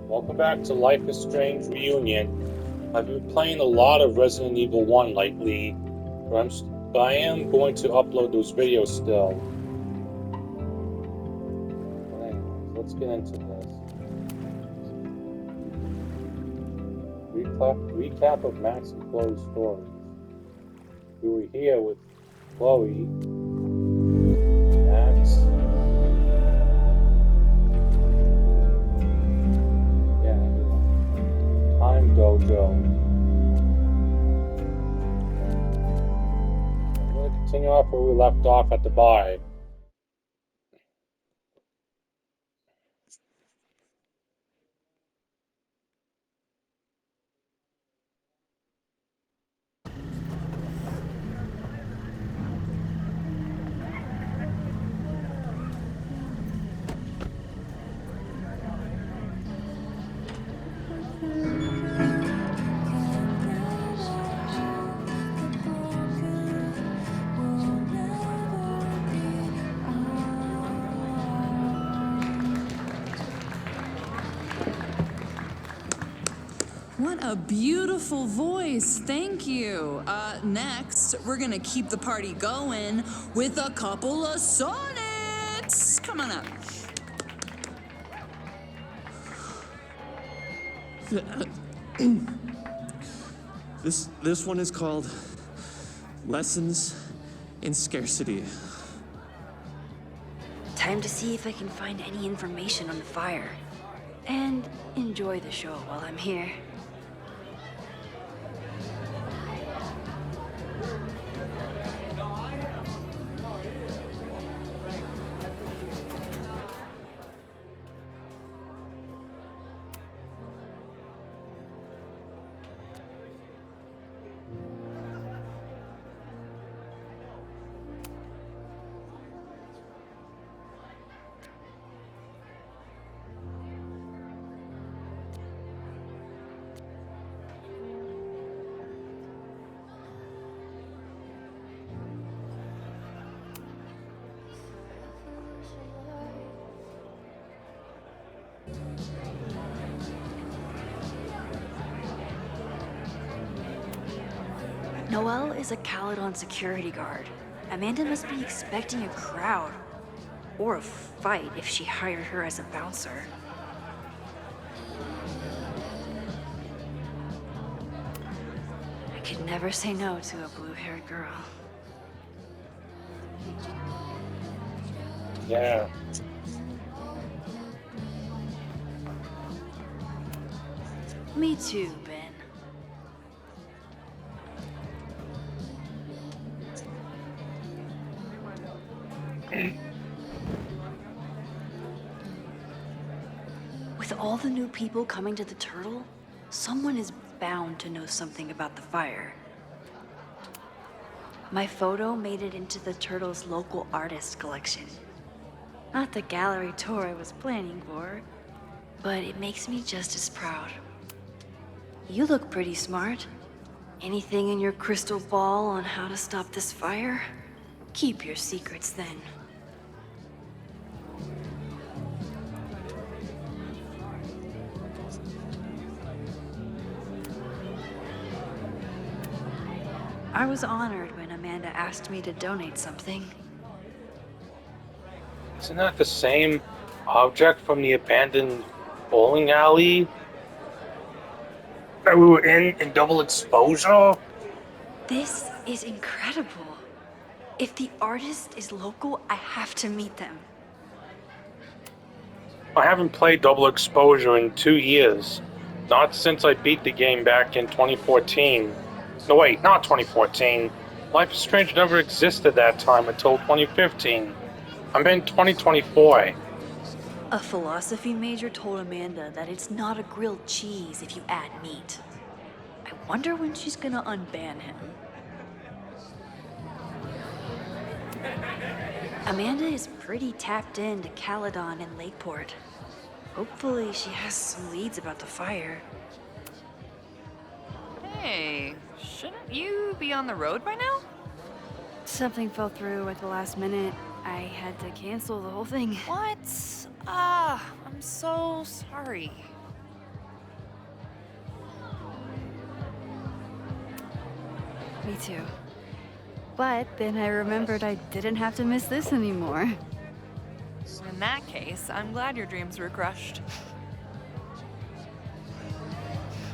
Welcome back to Life is Strange Reunion. I've been playing a lot of Resident Evil 1 lately, but I am going to upload those videos still. But anyways, let's get into this. Recap of Max and Chloe's stories. We were here with Chloe, Max, Time Dojo. I'm going to continue off where we left off at the bar. What a beautiful voice, thank you. Next, we're gonna keep the party going with a couple of sonnets. Come on up. This one is called Lessons in Scarcity. Time to see if I can find any information on the fire. And enjoy the show while I'm here. Noelle is a Caledon security guard. Amanda must be expecting a crowd. Or a fight if she hired her as a bouncer. I could never say no to a blue-haired girl. Yeah. Me too, Ben. With all the new people coming to the Turtle, someone is bound to know something about the fire. My photo made it into the Turtle's local artist collection. Not the gallery tour I was planning for, but it makes me just as proud. You look pretty smart. Anything in your crystal ball on how to stop this fire? Keep your secrets then. I was honored when Amanda asked me to donate something. Isn't that the same object from the abandoned bowling alley that we were in double exposure? This is incredible. If the artist is local, I have to meet them. I haven't played double exposure in 2 years. Not since I beat the game back in 2014. No wait, not 2014. Life is Strange never existed that time until 2015. I'm in 2024. A philosophy major told Amanda that it's not a grilled cheese if you add meat. I wonder when she's gonna unban him. Amanda is pretty tapped into Caledon and Lakeport. Hopefully she has some leads about the fire. Hey, shouldn't you be on the road by now? Something fell through at the last minute. I had to cancel the whole thing. What? I'm so sorry. Me too. But then I remembered I didn't have to miss this anymore. In that case, I'm glad your dreams were crushed.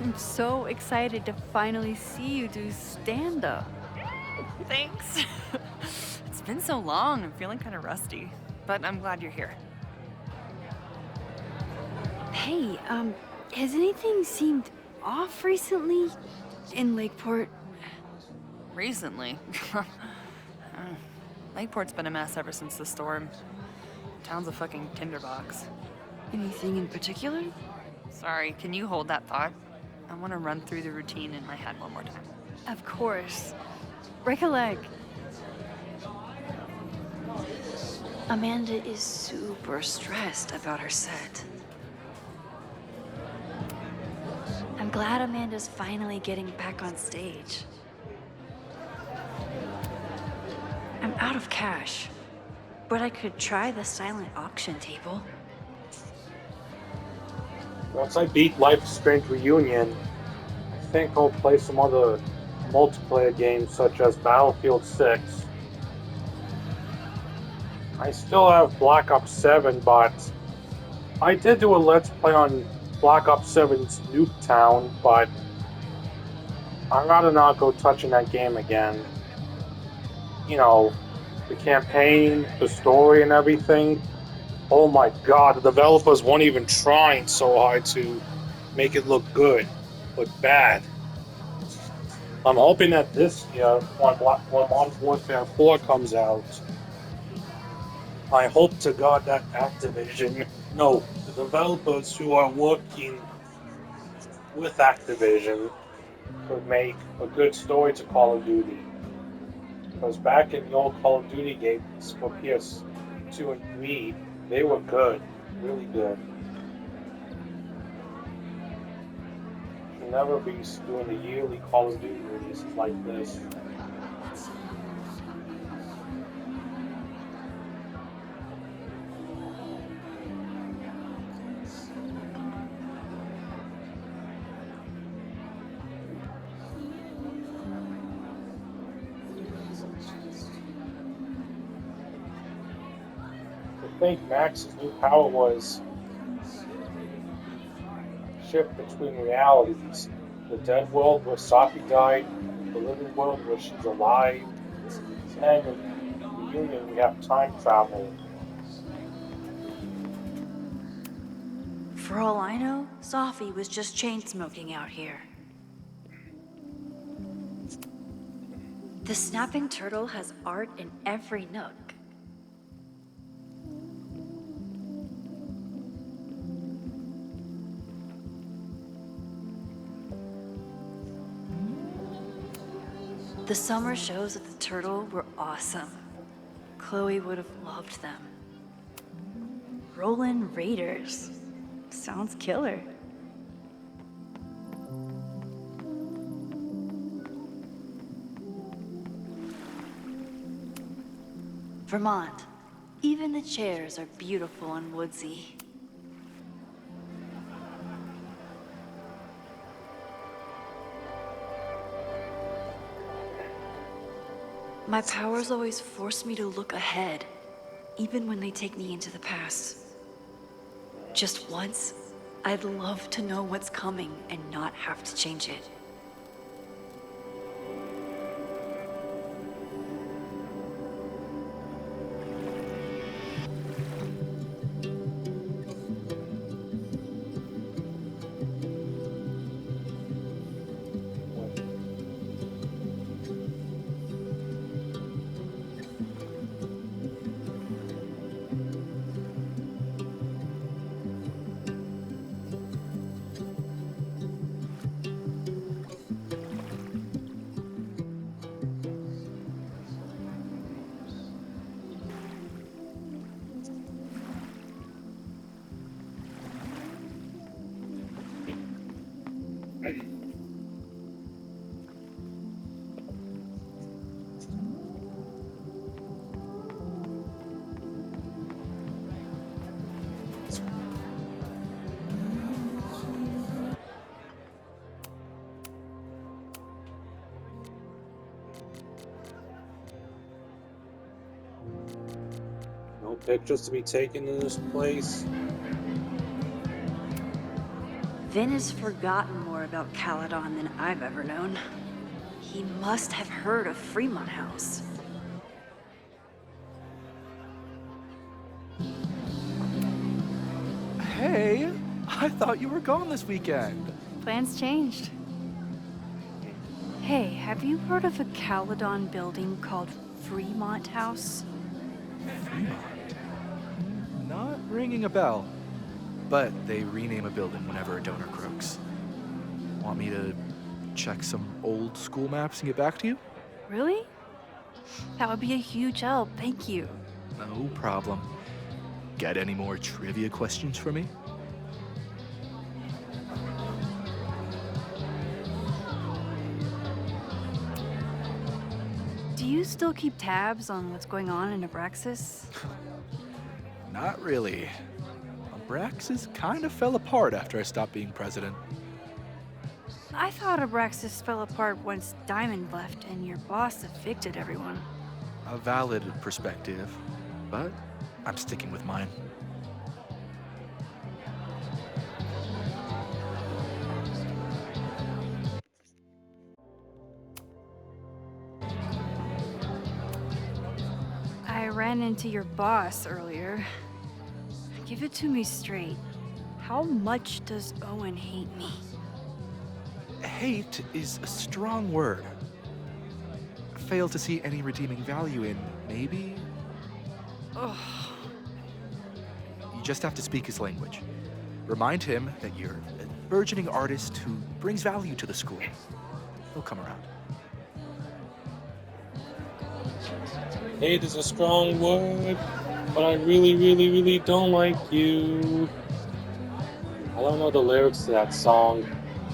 I'm so excited to finally see you do stand-up. Thanks. It's been so long, I'm feeling kind of rusty. But I'm glad you're here. Hey, has anything seemed off recently in Lakeport? Recently. Lakeport's been a mess ever since the storm. Town's a fucking tinderbox. Anything in particular? Sorry, can you hold that thought? I want to run through the routine in my head one more time. Of course. Recollect. Amanda is super stressed about her set. I'm glad Amanda's finally getting back on stage. I'm out of cash, but I could try the silent auction table. Once I beat Life is Strange Reunion, I think I'll play some other multiplayer games such as Battlefield 6. I still have Black Ops 7, but I did do a Let's Play on Black Ops 7's Nuketown, but I'd rather not go touching that game again. You know, the campaign, the story, and everything. Oh my god, the developers weren't even trying so hard to make it look good, but bad. I'm hoping that this year, when Modern Warfare 4 comes out, I hope to god that Activision, no, the developers who are working with Activision could make a good story to Call of Duty. Because back in the old Call of Duty games for PS2 and 3, they were good, really good. Should never be doing the yearly Call of Duty releases like this. I think Max's new power was shift between realities. The dead world where Safi died, the living world where she's alive, and in the Union we have time travel. For all I know, Safi was just chain smoking out here. The snapping turtle has art in every nook. The summer shows at the Turtle were awesome. Chloe would have loved them. Rollin' Raiders. Sounds killer. Vermont. Even the chairs are beautiful and woodsy. My powers always force me to look ahead, even when they take me into the past. Just once, I'd love to know what's coming and not have to change it. pictures to be taken in this place? Vin has forgotten more about Caledon than I've ever known. He must have heard of Fremont House. Hey, I thought you were gone this weekend. Plans changed. Hey, have you heard of a Caledon building called Fremont House? Fremont? Not ringing a bell. But they rename a building whenever a donor croaks. Want me to check some old school maps and get back to you? Really? That would be a huge help, thank you. No problem. Got any more trivia questions for me? Do you still keep tabs on what's going on in Abraxas? Not really. Abraxas kind of fell apart after I stopped being president. I thought Abraxas fell apart once Diamond left and your boss evicted everyone. A valid perspective, but I'm sticking with mine. I ran into your boss earlier. Give it to me straight. How much does Owen hate me? Hate is a strong word. Fail to see any redeeming value in, maybe? Ugh. You just have to speak his language. Remind him that you're a burgeoning artist who brings value to the school. He'll come around. Hate is a strong word, but I really don't like you. I don't know the lyrics to that song.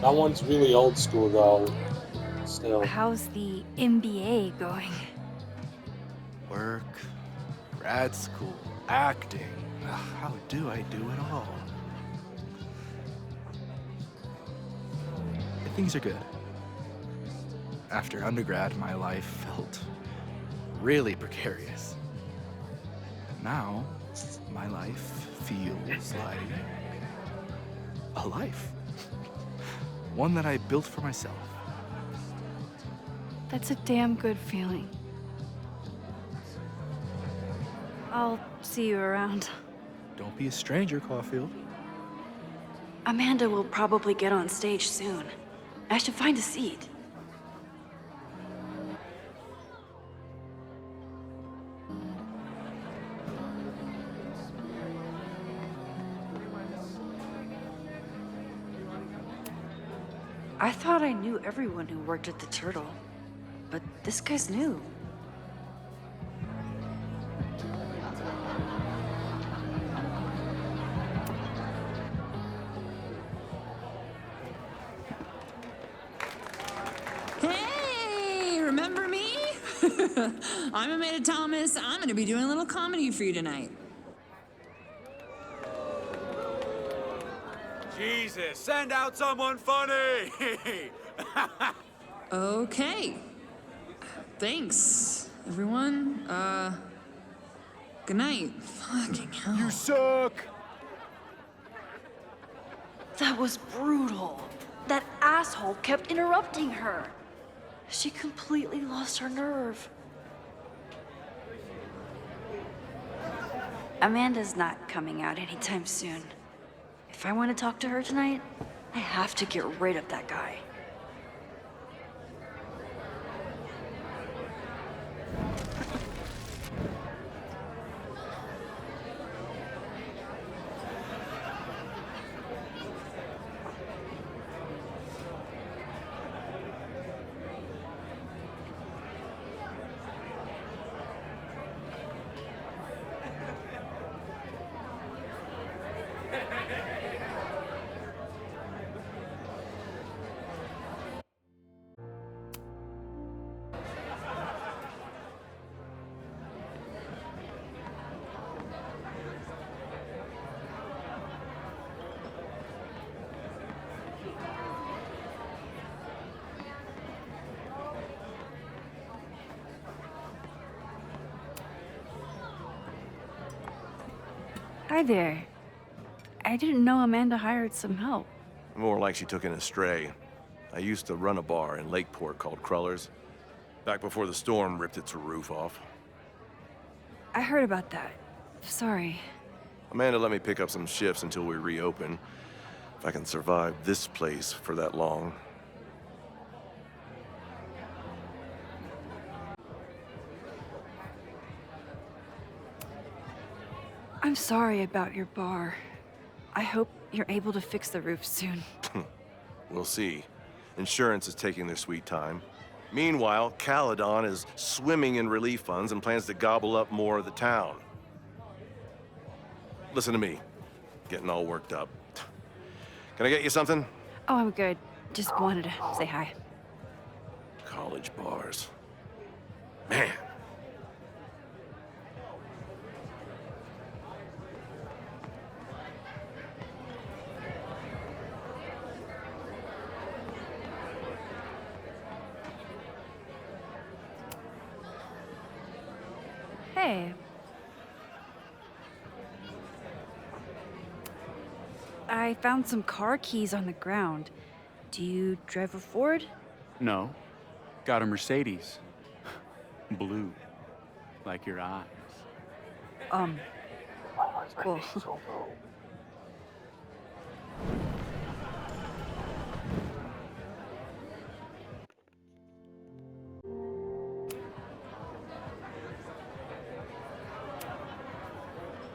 That one's really old school though. Still. How's the MBA going? Work, grad school, acting. Ugh, how do I do it all? Things are good. After undergrad, my life felt really precarious. Now, my life feels like a life. One that I built for myself. That's a damn good feeling. I'll see you around. Don't be a stranger, Caulfield. Amanda will probably get on stage soon. I should find a seat. I thought I knew everyone who worked at the Turtle, but this guy's new. Hey, remember me? I'm Amanda Thomas. I'm going to be doing a little comedy for you tonight. Jesus, send out someone funny! Okay. Thanks, everyone. Good night. Fucking hell. You suck! That was brutal. That asshole kept interrupting her. She completely lost her nerve. Amanda's not coming out anytime soon. If I want to talk to her tonight, I have to get rid of that guy. Hi there. I didn't know Amanda hired some help. More like she took in a stray. I used to run a bar in Lakeport called Crullers, back before the storm ripped its roof off. I heard about that. Sorry. Amanda let me pick up some shifts until we reopen. If I can survive this place for that long. I'm sorry about your bar. I hope you're able to fix the roof soon. We'll see. Insurance is taking their sweet time. Meanwhile, Caledon is swimming in relief funds and plans to gobble up more of the town. Listen to me. Getting all worked up. Can I get you something? Oh, I'm good. Just wanted to say hi. College bars. Man. Hey. I found some car keys on the ground. Do you drive a Ford? No. Got a Mercedes. Blue. Like your eyes. Cool.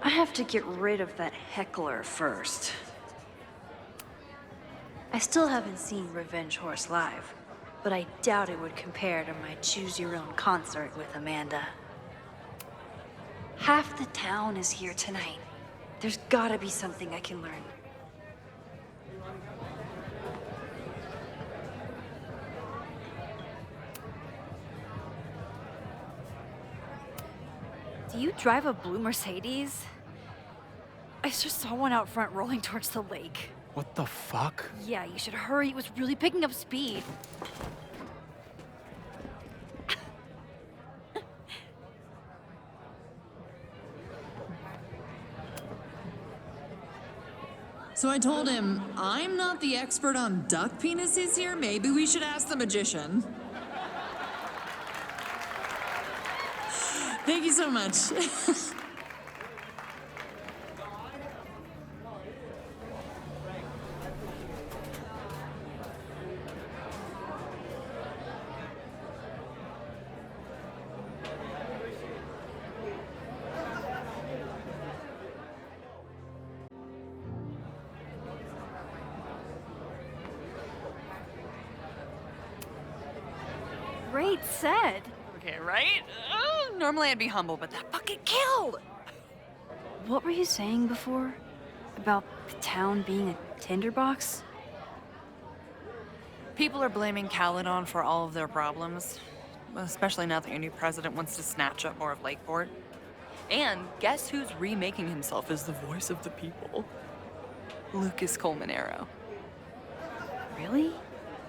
I have to get rid of that heckler first. I still haven't seen Revenge Horse live, but I doubt it would compare to my Choose Your Own concert with Amanda. Half the town is here tonight. There's gotta be something I can learn. Do you drive a blue Mercedes? I just saw one out front rolling towards the lake. What the fuck? Yeah, you should hurry. It was really picking up speed. So I told him, I'm not the expert on duck penises here. Maybe we should ask the magician. Thank you so much. Great set. Okay, right? Normally I'd be humble, but that fucking killed! What were you saying before? About the town being a tinderbox? People are blaming Caledon for all of their problems, especially now that your new president wants to snatch up more of Lakeport. And guess who's remaking himself as the voice of the people? Lucas Colmenero. Really?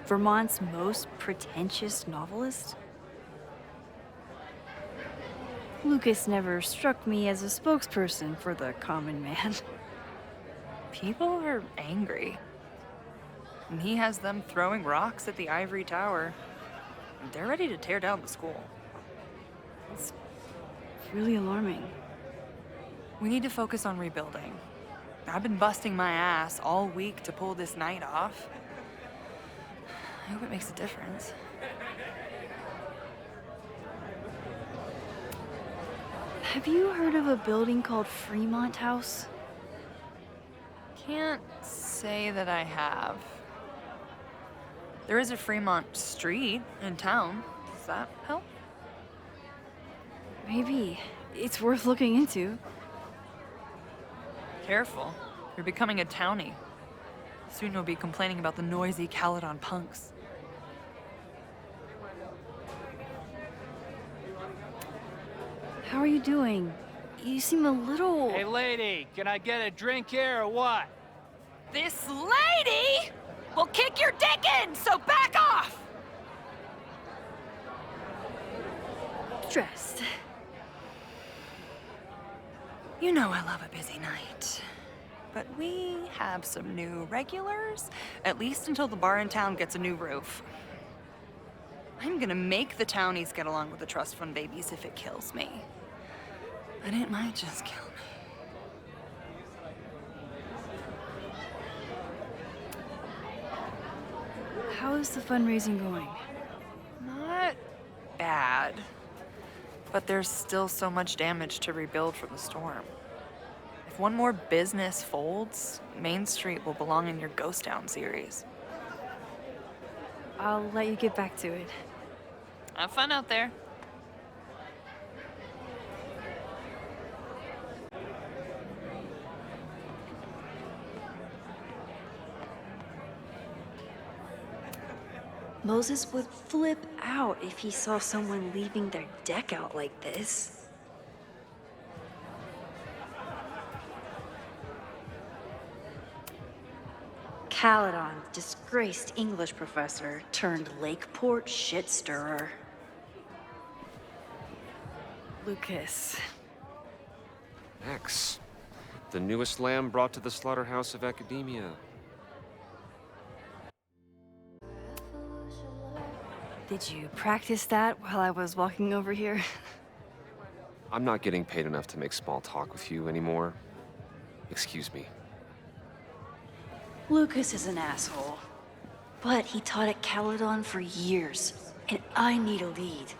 Vermont's most pretentious novelist? Lucas never struck me as a spokesperson for the common man. People are angry. And he has them throwing rocks at the Ivory Tower. They're ready to tear down the school. It's really alarming. We need to focus on rebuilding. I've been busting my ass all week to pull this night off. I hope it makes a difference. Have you heard of a building called Fremont House? Can't say that I have. There is a Fremont Street in town. Does that help? Maybe. It's worth looking into. Careful. You're becoming a townie. Soon you'll be complaining about the noisy Caledon punks. How are you doing? You seem a little... Hey, lady, can I get a drink here or what? This lady will kick your dick in, so back off! stressed. You know I love a busy night. But we have some new regulars, at least until the bar in town gets a new roof. I'm gonna make the townies get along with the trust fund babies if it kills me. But it might just kill me. How is the fundraising going? Not bad. But there's still so much damage to rebuild from the storm. If one more business folds, Main Street will belong in your Ghost Town series. I'll let you get back to it. Have fun out there. Moses would flip out if he saw someone leaving their deck out like this. Caledon, disgraced English professor turned Lakeport shit stirrer. Lucas. X, the newest lamb brought to the slaughterhouse of academia. Did you practice that while I was walking over here? I'm not getting paid enough to make small talk with you anymore. Excuse me. Lucas is an asshole. But he taught at Caledon for years, and I need a lead.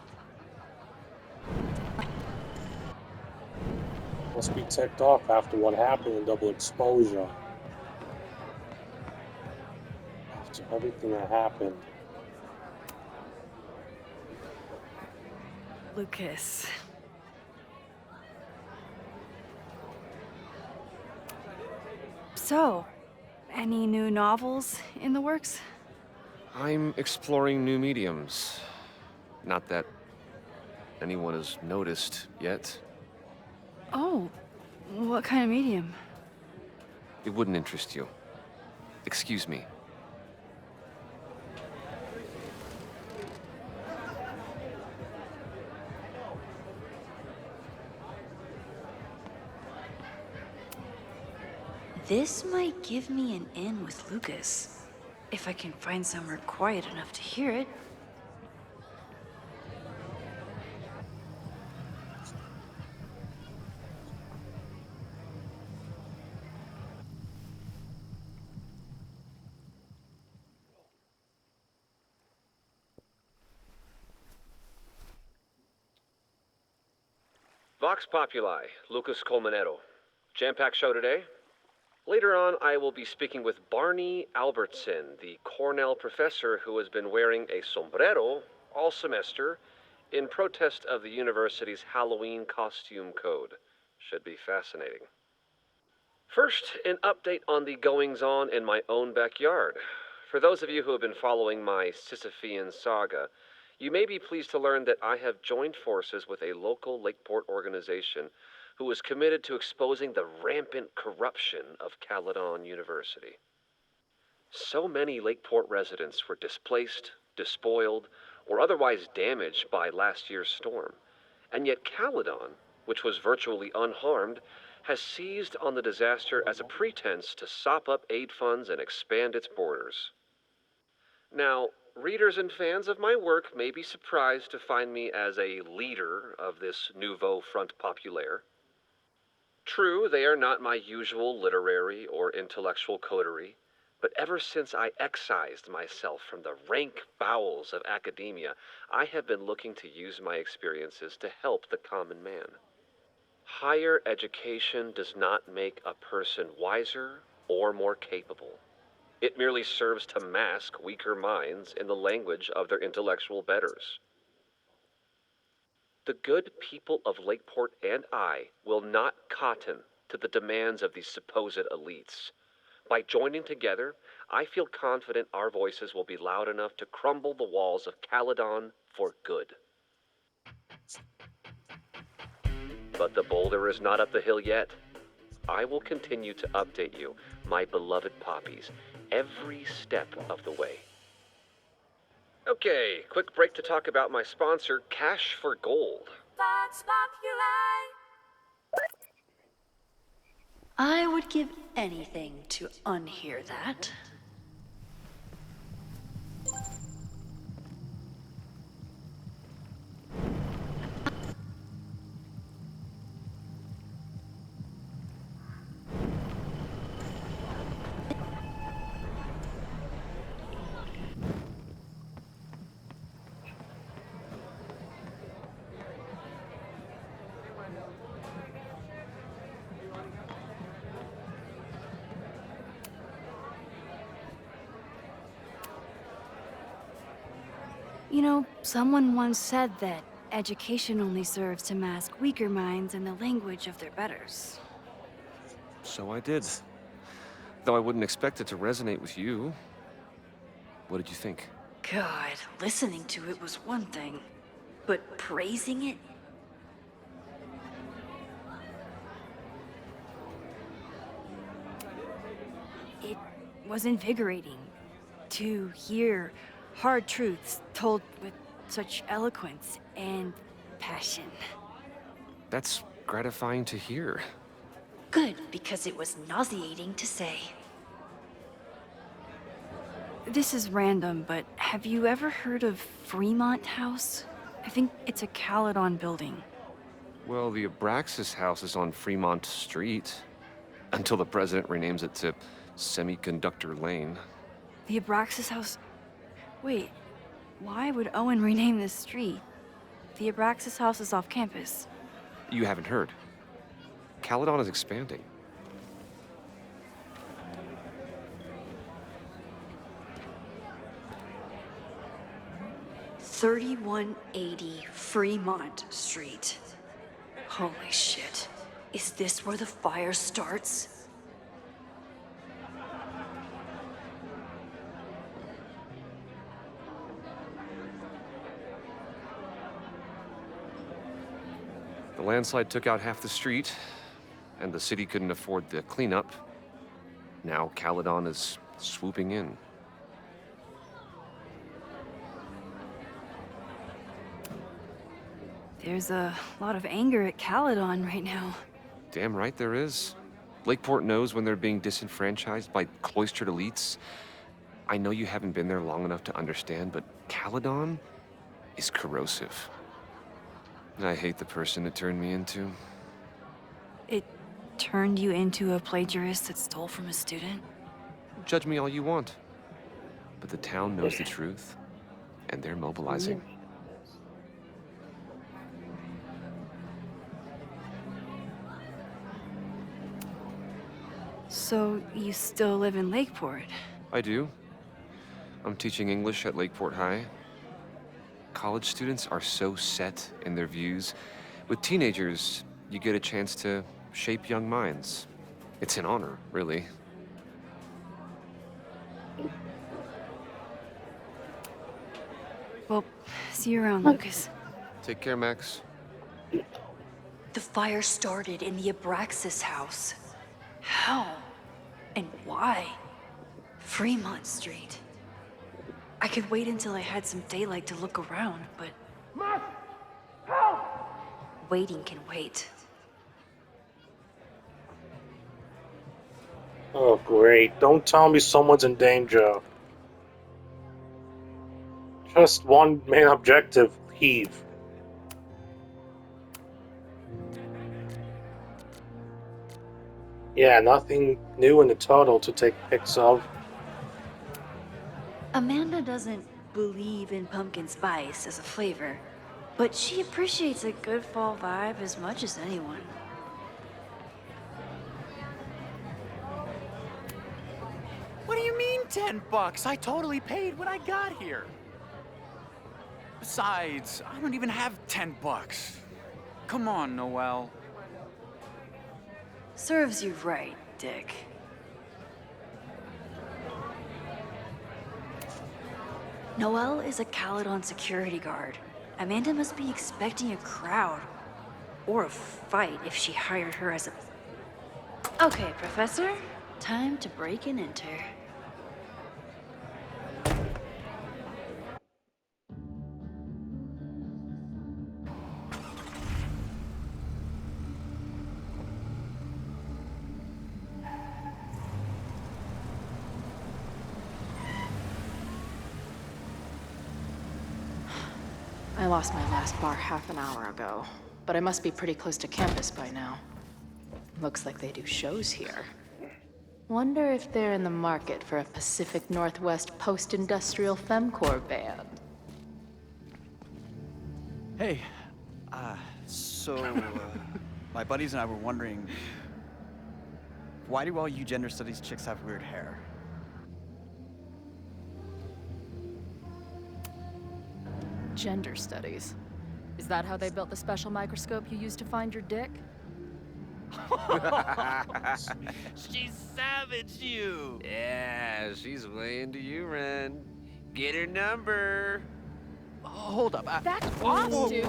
Must be ticked off after what happened in Double Exposure. After everything that happened. Lucas. So, any new novels in the works? I'm exploring new mediums. Not that anyone has noticed yet. Oh, what kind of medium? It wouldn't interest you. Excuse me. This might give me an in with Lucas, if I can find somewhere quiet enough to hear it. Vox Populi, Lucas Colmenero. Jam-packed show today? Later on, I will be speaking with Barney Albertson, the Cornell professor who has been wearing a sombrero all semester in protest of the university's Halloween costume code. Should be fascinating. First, an update on the goings-on in my own backyard. For those of you who have been following my Sisyphean saga, you may be pleased to learn that I have joined forces with a local Lakeport organization who is committed to exposing the rampant corruption of Caledon University. So many Lakeport residents were displaced, despoiled, or otherwise damaged by last year's storm. And yet Caledon, which was virtually unharmed, has seized on the disaster as a pretense to sop up aid funds and expand its borders. Now, readers and fans of my work may be surprised to find me as a leader of this nouveau front populaire. True, they are not my usual literary or intellectual coterie, but ever since I excised myself from the rank bowels of academia, I have been looking to use my experiences to help the common man. Higher education does not make a person wiser or more capable. It merely serves to mask weaker minds in the language of their intellectual betters. The good people of Lakeport and I will not cotton to the demands of these supposed elites. By joining together, I feel confident our voices will be loud enough to crumble the walls of Caledon for good. But the boulder is not up the hill yet. I will continue to update you, my beloved poppies, every step of the way. Okay, quick break to talk about my sponsor, Cash for Gold. Vox Populi. I would give anything to unhear that. You know, someone once said that education only serves to mask weaker minds in the language of their betters. So I did. Though I wouldn't expect it to resonate with you. What did you think? God, listening to it was one thing, but praising it? It was invigorating to hear hard truths told with such eloquence and passion. That's gratifying to hear. Good, because it was nauseating to say. This is random, but have you ever heard of Fremont House? I think it's a Caledon building. Well, the Abraxas house is on Fremont Street. Until the president renames it to Semiconductor Lane. The Abraxas House? Wait, why would Owen rename this street? The Abraxas House is off campus. You haven't heard. Caledon is expanding. $3180 Fremont Street. Holy shit. Is this where the fire starts? The landslide took out half the street, and the city couldn't afford the cleanup. Now Caledon is swooping in. There's a lot of anger at Caledon right now. Damn right there is. Lakeport knows when they're being disenfranchised by cloistered elites. I know you haven't been there long enough to understand, but Caledon is corrosive. And I hate the person it turned me into. It turned you into a plagiarist that stole from a student? Judge me all you want. But the town knows the truth, and they're mobilizing. So, you still live in Lakeport? I do. I'm teaching English at Lakeport High. College students are so set in their views. With teenagers, you get a chance to shape young minds. It's an honor, really. Well, see you around, Lucas. Take care, Max. The fire started in the Abraxas house. How? And why? Fremont Street. I could wait until I had some daylight to look around, but... Waiting can wait. Oh, great. Don't tell me someone's in danger. Just one main objective, heave. Yeah, nothing new in the total to take pics of. Amanda doesn't believe in pumpkin spice as a flavor, but she appreciates a good fall vibe as much as anyone. What do you mean $10? I totally paid when I got here. Besides, I don't even have $10. Come on, Noel. Serves you right, Dick. Noel is a Caledon security guard. Amanda must be expecting a crowd. Or a fight if she hired her as a... Okay, Professor. Time to break and enter. I lost my last bar half an hour ago, but I must be pretty close to campus by now. Looks like they do shows here. Wonder if they're in the market for a Pacific Northwest post-industrial femcore band. Hey, my buddies and I were wondering, why do all you gender studies chicks have weird hair? Gender studies. Is that how they built the special microscope you used to find your dick? She savaged you! Yeah, she's way into you, Ren. Get her number. Hold up. That's off, dude!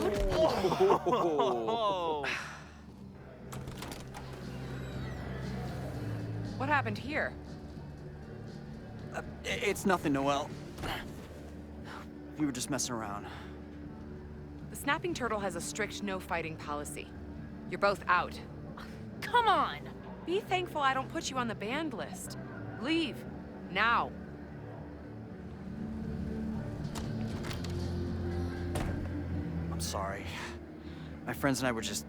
What happened here? It's nothing, Noelle. We were just messing around. The Snapping Turtle has a strict no-fighting policy. You're both out. Come on! Be thankful I don't put you on the banned list. Leave. Now. I'm sorry. My friends and I were just...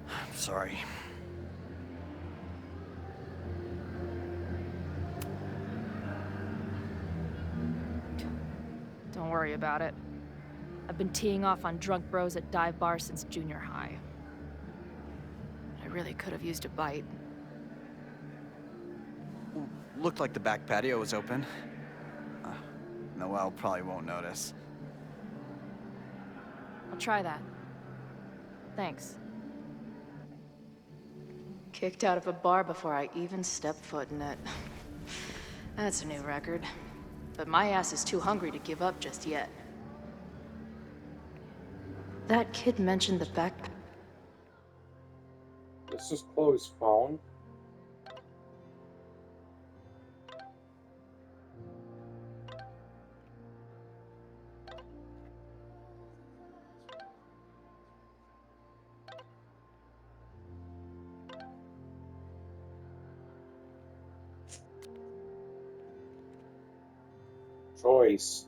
I'm sorry. Don't worry about it. I've been teeing off on drunk bros at dive bars since junior high. I really could have used a bite. Looked like the back patio was open. Noelle probably won't notice. I'll try that. Thanks. Kicked out of a bar before I even stepped foot in it. That's a new record. But my ass is too hungry to give up just yet. That kid mentioned the back... This is Chloe's phone. Choice.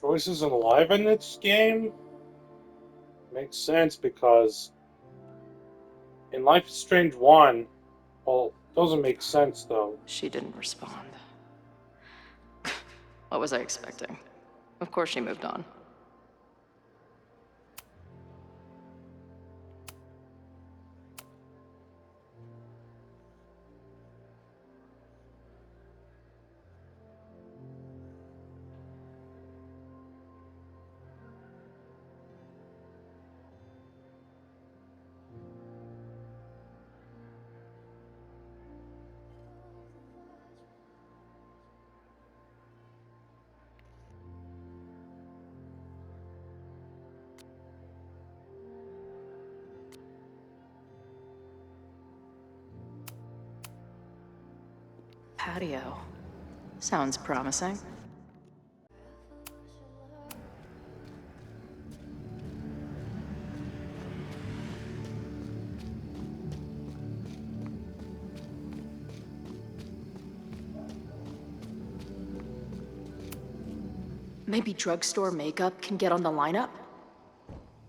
Joyce isn't alive in this game? Makes sense because in Life is Strange 1, well, doesn't make sense though. She didn't respond. What was I expecting? Of course she moved on. Patio. Sounds promising. Maybe drugstore makeup can get on the lineup?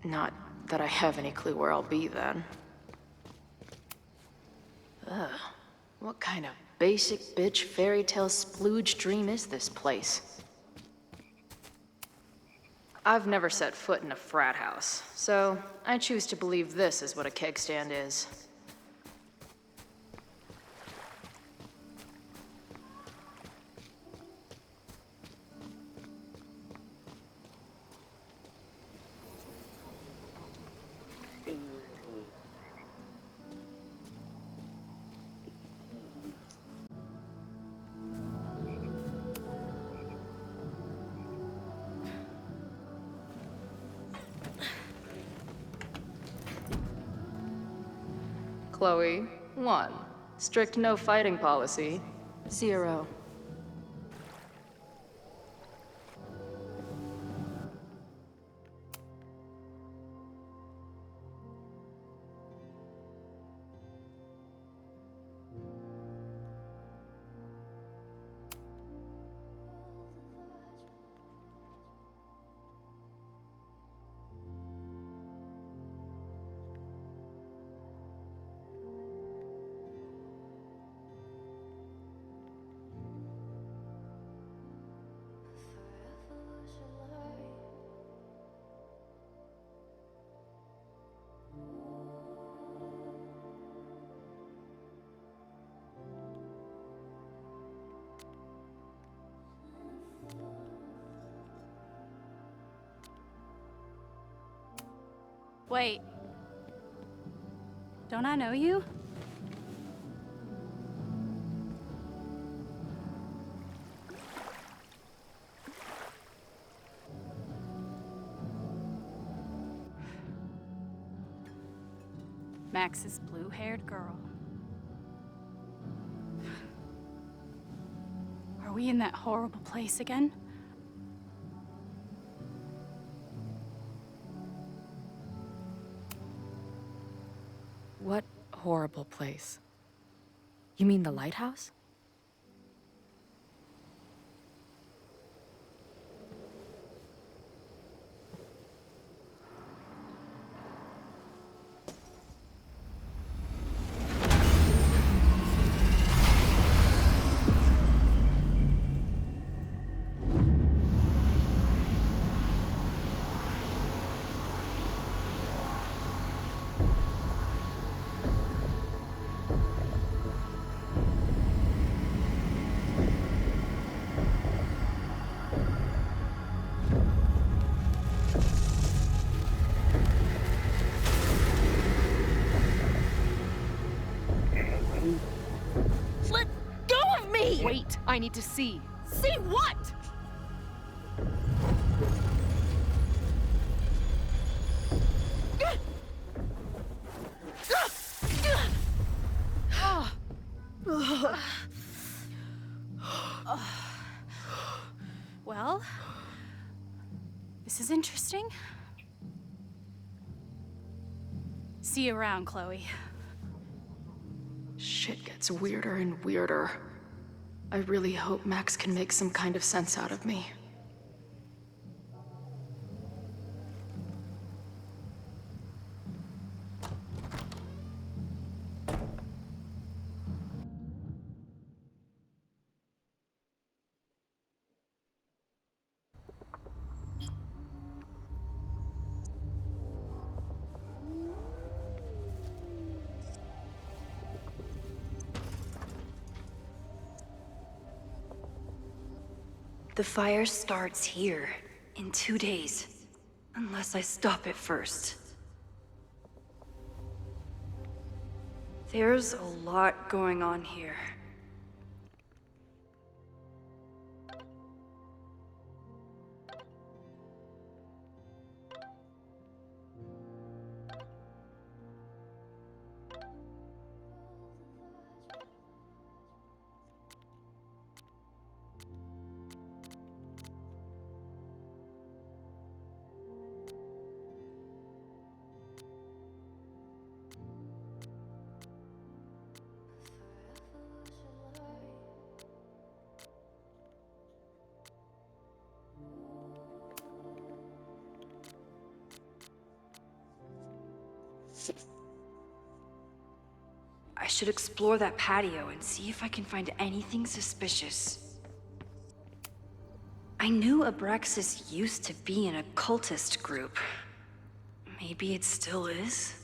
Not that I have any clue where I'll be then. Ugh, what kind of basic bitch fairy tale splooge dream is this place? I've never set foot in a frat house, so I choose to believe this is what a keg stand is. Chloe, 1. Strict no fighting policy. 0. Wait. Don't I know you? Max's blue-haired girl. Are we in that horrible place again? What horrible place? You mean the lighthouse? Let go of me! Wait, I need to see. See what? Well, this is interesting. See you around, Chloe. Shit gets weirder and weirder. I really hope Max can make some kind of sense out of me. The fire starts here, in 2 days. Unless I stop it first. There's a lot going on here. I should explore that patio and see if I can find anything suspicious. I knew Abraxas used to be an occultist group. Maybe it still is?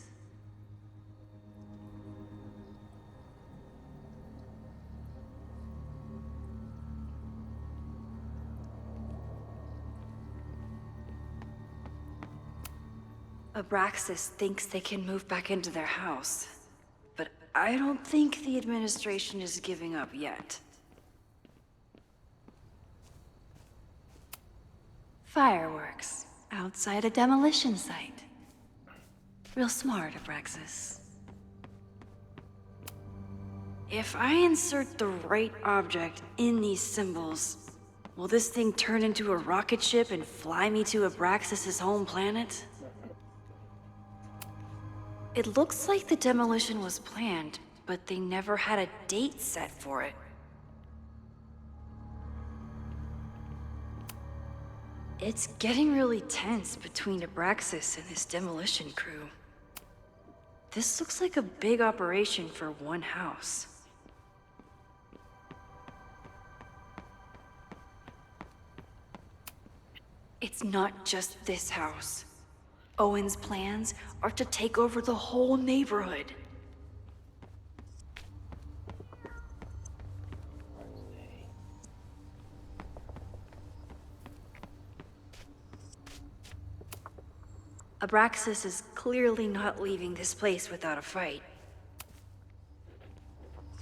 Abraxas thinks they can move back into their house. But I don't think the administration is giving up yet. Fireworks outside a demolition site. Real smart, Abraxas. If I insert the right object in these symbols, will this thing turn into a rocket ship and fly me to Abraxas' home planet? It looks like the demolition was planned, but they never had a date set for it. It's getting really tense between Abraxas and this demolition crew. This looks like a big operation for one house. It's not just this house. Owen's plans are to take over the whole neighborhood. Abraxas is clearly not leaving this place without a fight.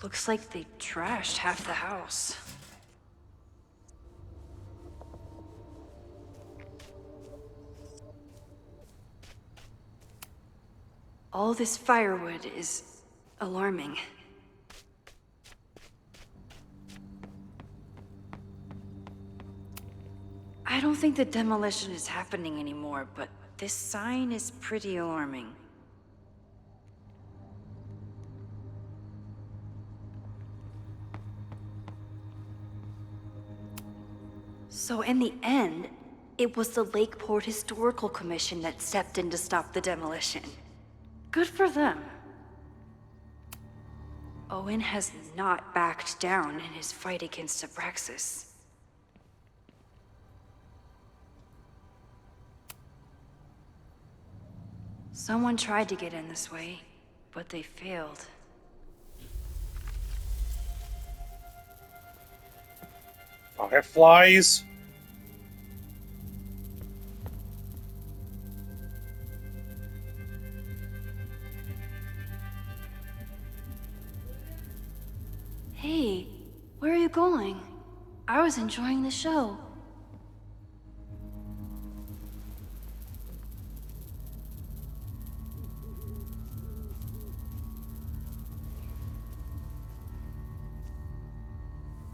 Looks like they trashed half the house. All this firewood is alarming. I don't think the demolition is happening anymore, but this sign is pretty alarming. So in the end, it was the Lakeport Historical Commission that stepped in to stop the demolition. Good for them. Owen has not backed down in his fight against Abraxas. Someone tried to get in this way, but they failed. Fireflies? Hey, where are you going? I was enjoying the show.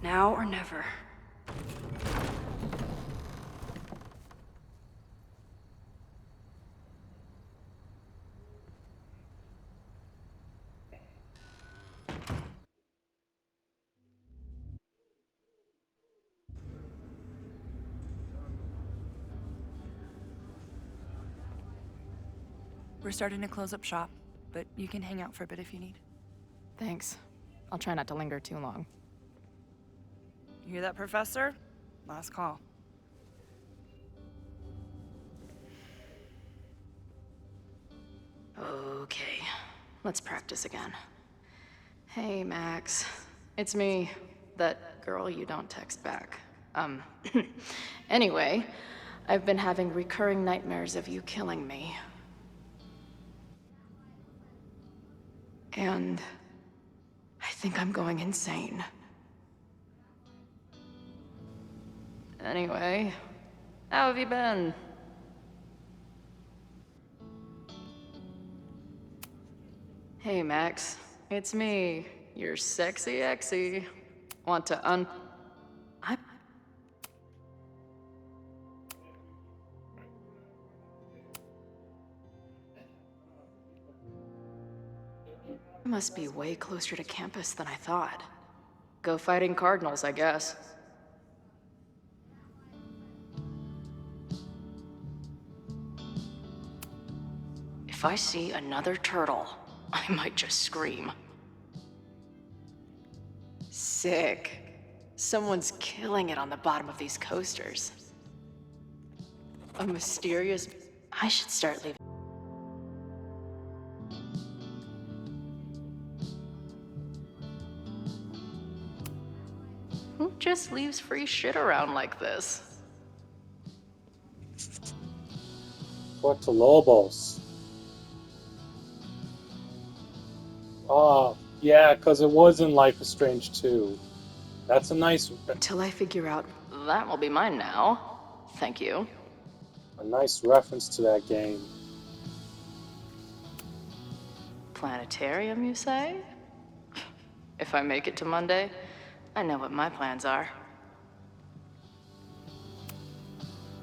Now or never. We're starting to close up shop, but you can hang out for a bit if you need. Thanks. I'll try not to linger too long. You hear that, Professor? Last call. Okay, let's practice again. Hey, Max. It's me, that girl you don't text back. Anyway, I've been having recurring nightmares of you killing me. And I think I'm going insane. Anyway, how have you been? Hey, Max. It's me, your sexy exy. Want to I must be way closer to campus than I thought. Go fighting Cardinals, I guess. If I see another turtle, I might just scream. Sick. Someone's killing it on the bottom of these coasters. A mysterious... I should start leaving. Who just leaves free shit around like this? Puerto Lobos. Oh, yeah, because it was in Life is Strange 2. That's a nice... Until I figure out that will be mine now. Thank you. A nice reference to that game. Planetarium, you say? If I make it to Monday, I know what my plans are.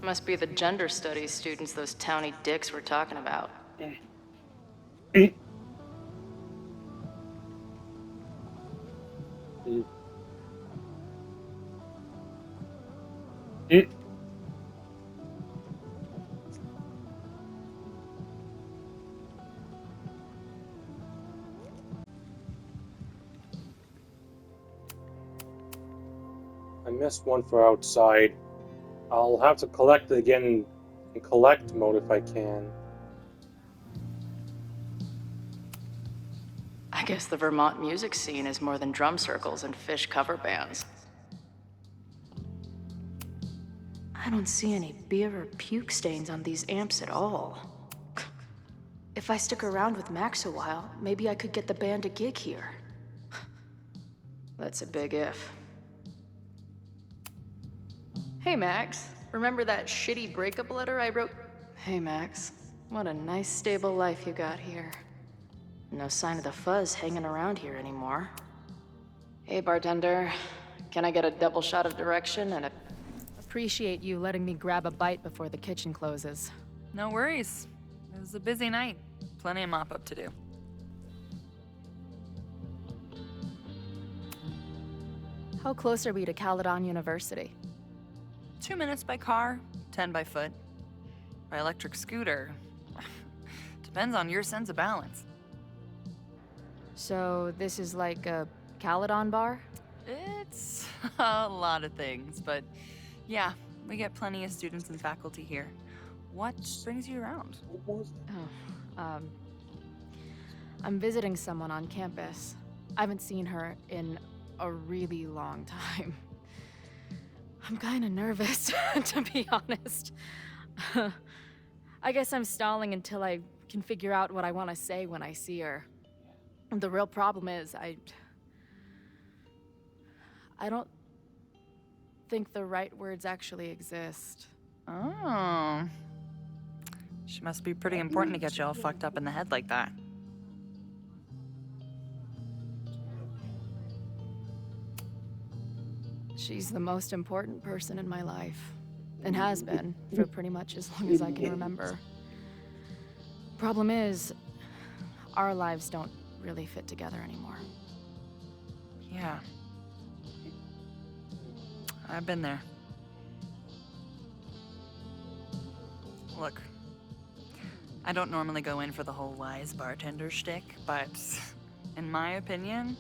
Must be the gender studies students those towny dicks were talking about. I missed one for outside. I'll have to collect it again in collect mode if I can. I guess the Vermont music scene is more than drum circles and fish cover bands. I don't see any beer or puke stains on these amps at all. If I stick around with Max a while, maybe I could get the band a gig here. That's a big if. Hey, Max. Remember that shitty breakup letter I wrote? Hey, Max. What a nice, stable life you got here. No sign of the fuzz hanging around here anymore. Hey, bartender. Can I get a double shot of direction and a... Appreciate you letting me grab a bite before the kitchen closes. No worries. It was a busy night. Plenty of mop-up to do. How close are we to Caledon University? 2 minutes by car, 10 by foot. By electric scooter. Depends on your sense of balance. So this is like a Caledon bar? It's a lot of things, but yeah, we get plenty of students and faculty here. What brings you around? I'm visiting someone on campus. I haven't seen her in a really long time. I'm kinda nervous, to be honest. I guess I'm stalling until I can figure out what I want to say when I see her. The real problem is, I don't think the right words actually exist. Oh. She must be pretty important to get you all fucked up in the head like that. She's the most important person in my life, and has been for pretty much as long as I can remember. Problem is, our lives don't really fit together anymore. Yeah. I've been there. Look, I don't normally go in for the whole wise bartender shtick, but in my opinion,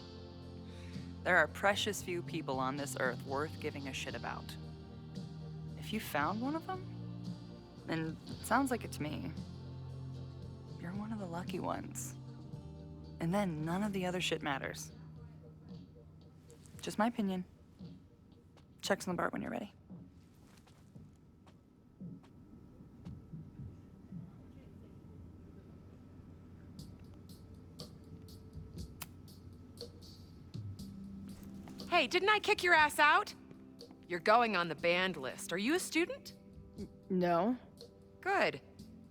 there are precious few people on this earth worth giving a shit about. If you found one of them, and it sounds like it to me, you're one of the lucky ones. And then none of the other shit matters. Just my opinion. Checks on the bar when you're ready. Hey, didn't I kick your ass out? You're going on the banned list. Are you a student? No. Good.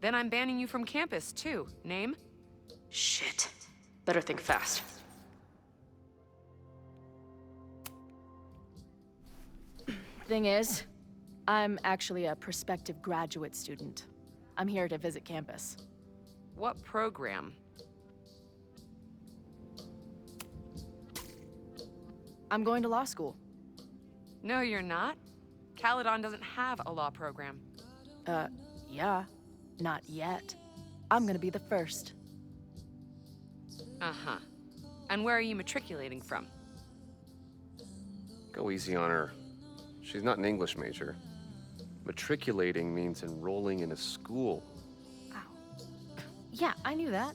Then I'm banning you from campus, too. Name? Shit. Better think fast. Thing is, I'm actually a prospective graduate student. I'm here to visit campus. What program? I'm going to law school. No, you're not. Caledon doesn't have a law program. Yeah. Not yet. I'm gonna be the first. Uh-huh. And where are you matriculating from? Go easy on her. She's not an English major. Matriculating means enrolling in a school. Yeah, I knew that.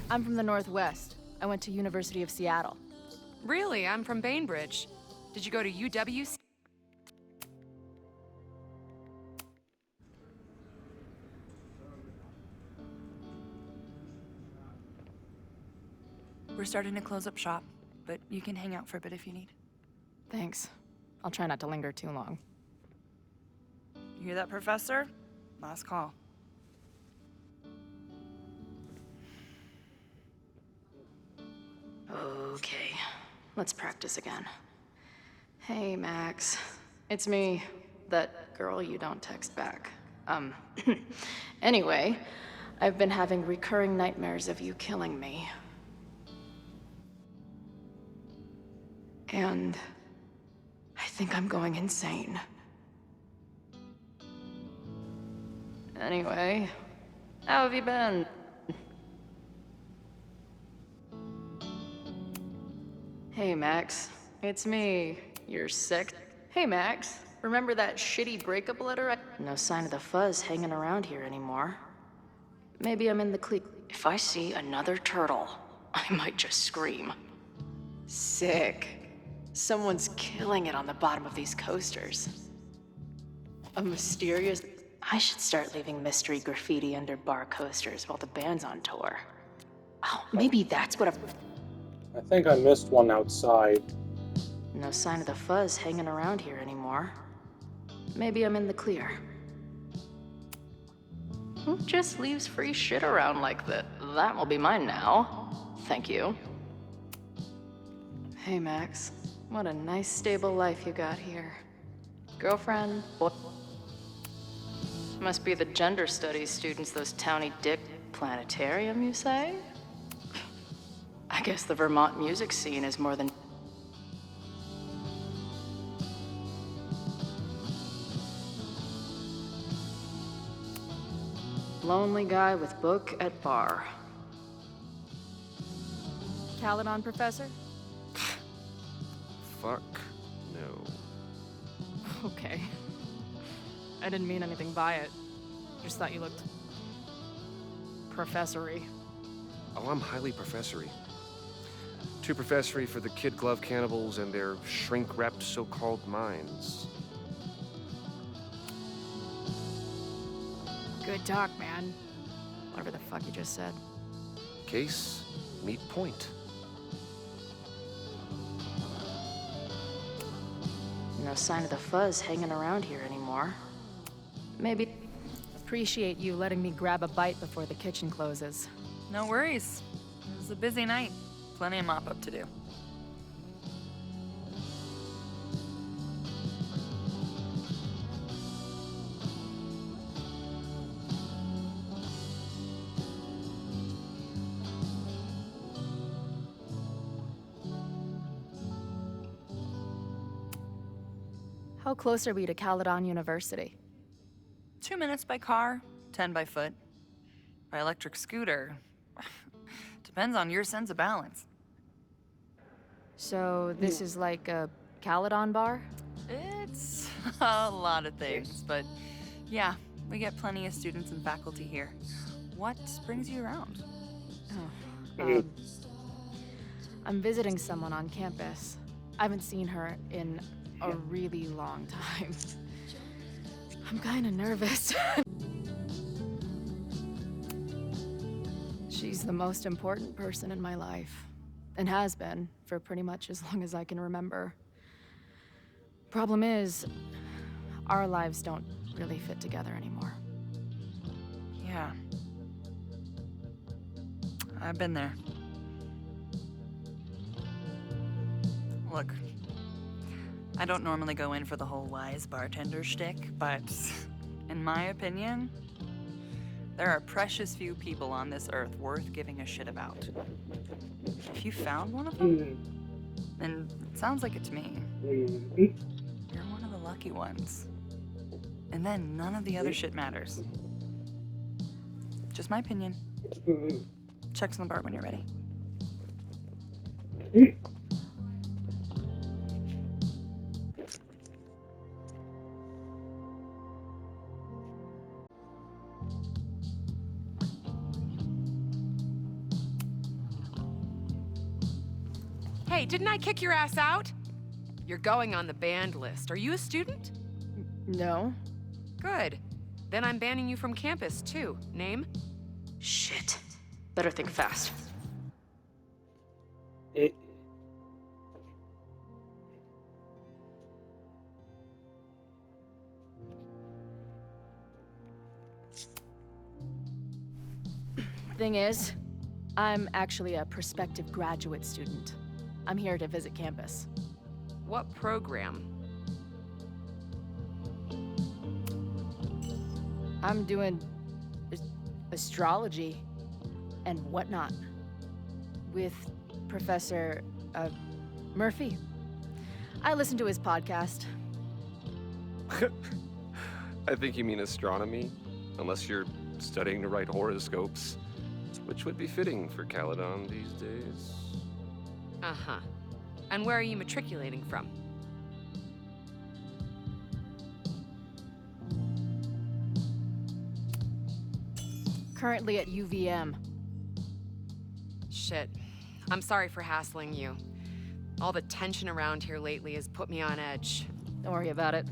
I'm from the Northwest. I went to University of Seattle. Really? I'm from Bainbridge. Did you go to UW? We're starting to close up shop, but you can hang out for a bit if you need. Thanks. I'll try not to linger too long. You hear that, Professor? Last call. Okay, let's practice again. Hey, Max. It's me, that girl you don't text back. Anyway, I've been having recurring nightmares of you killing me. And I think I'm going insane. Anyway, how have you been? Hey, Max. It's me. You're sick. Hey, Max. Remember that shitty breakup letter? No sign of the fuzz hanging around here anymore. Maybe I'm in the clique. If I see another turtle, I might just scream. Sick. Someone's killing it on the bottom of these coasters. A mysterious... I should start leaving mystery graffiti under bar coasters while the band's on tour. Oh, maybe that's what I think I missed one outside. No sign of the fuzz hanging around here anymore. Maybe I'm in the clear. Who just leaves free shit around like that? That will be mine now. Thank you. Hey, Max. What a nice, stable life you got here. Girlfriend, boy... Must be the gender studies students, those towny dick planetarium, you say? I guess the Vermont music scene is more than... Lonely guy with book at bar. Caledon, Professor? Fuck no. Okay. I didn't mean anything by it. Just thought you looked... professory. Oh, I'm highly professory. Too professory for the kid glove cannibals and their shrink-wrapped so-called minds. Good talk, man. Whatever the fuck you just said. Case, meet point. No sign of the fuzz hanging around here anymore. Maybe... Appreciate you letting me grab a bite before the kitchen closes. No worries. It was a busy night. Plenty of mop-up to do. How close are we to Caledon University? 2 minutes by car, 10 by foot. By electric scooter. Depends on your sense of balance. So this is like a Caledon bar? It's a lot of things, but yeah, we get plenty of students and faculty here. What brings you around? Oh, I'm visiting someone on campus. I haven't seen her in a really long time. I'm kinda nervous. She's the most important person in my life, and has been for pretty much as long as I can remember. Problem is, our lives don't really fit together anymore. Yeah. I've been there. Look, I don't normally go in for the whole wise bartender shtick, but in my opinion, there are precious few people on this earth worth giving a shit about. If you found one of them, and it sounds like it to me, you're one of the lucky ones. And then none of the other shit matters. Just my opinion. Checks on the bar when you're ready. Hey, didn't I kick your ass out? You're going on the banned list. Are you a student? No. Good. Then I'm banning you from campus, too. Name? Shit. Better think fast. Thing is, I'm actually a prospective graduate student. I'm here to visit campus. What program? I'm doing astrology and whatnot with Professor Murphy. I listen to his podcast. I think you mean astronomy, unless you're studying to write horoscopes, which would be fitting for Caledon these days. Uh-huh. And where are you matriculating from? Currently at UVM. Shit. I'm sorry for hassling you. All the tension around here lately has put me on edge. Don't worry about it.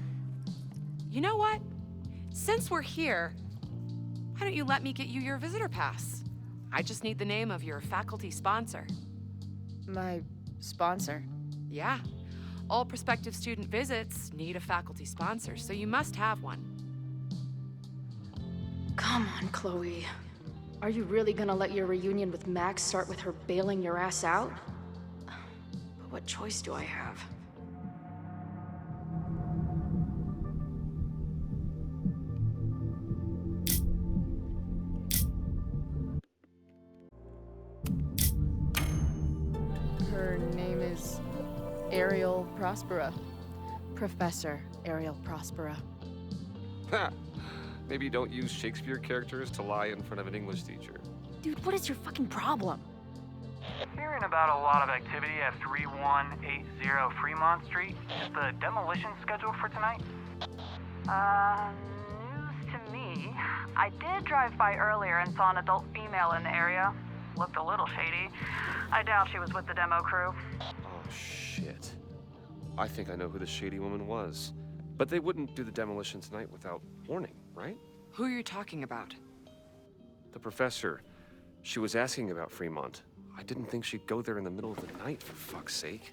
You know what? Since we're here, why don't you let me get you your visitor pass? I just need the name of your faculty sponsor. My sponsor? Yeah. All prospective student visits need a faculty sponsor, so you must have one. Come on, Chloe. Are you really gonna let your reunion with Max start with her bailing your ass out? But what choice do I have? Her name is Ariel Prospera. Professor Ariel Prospera. Ha! Maybe don't use Shakespeare characters to lie in front of an English teacher. Dude, what is your fucking problem? Hearing about a lot of activity at 3180 Fremont Street. Is the demolition scheduled for tonight? News to me. I did drive by earlier and saw an adult female in the area. Looked a little shady. I doubt she was with the demo crew. Oh, shit. I think I know who the shady woman was. But they wouldn't do the demolition tonight without warning, right? Who are you talking about? The professor. She was asking about Fremont. I didn't think she'd go there in the middle of the night, for fuck's sake.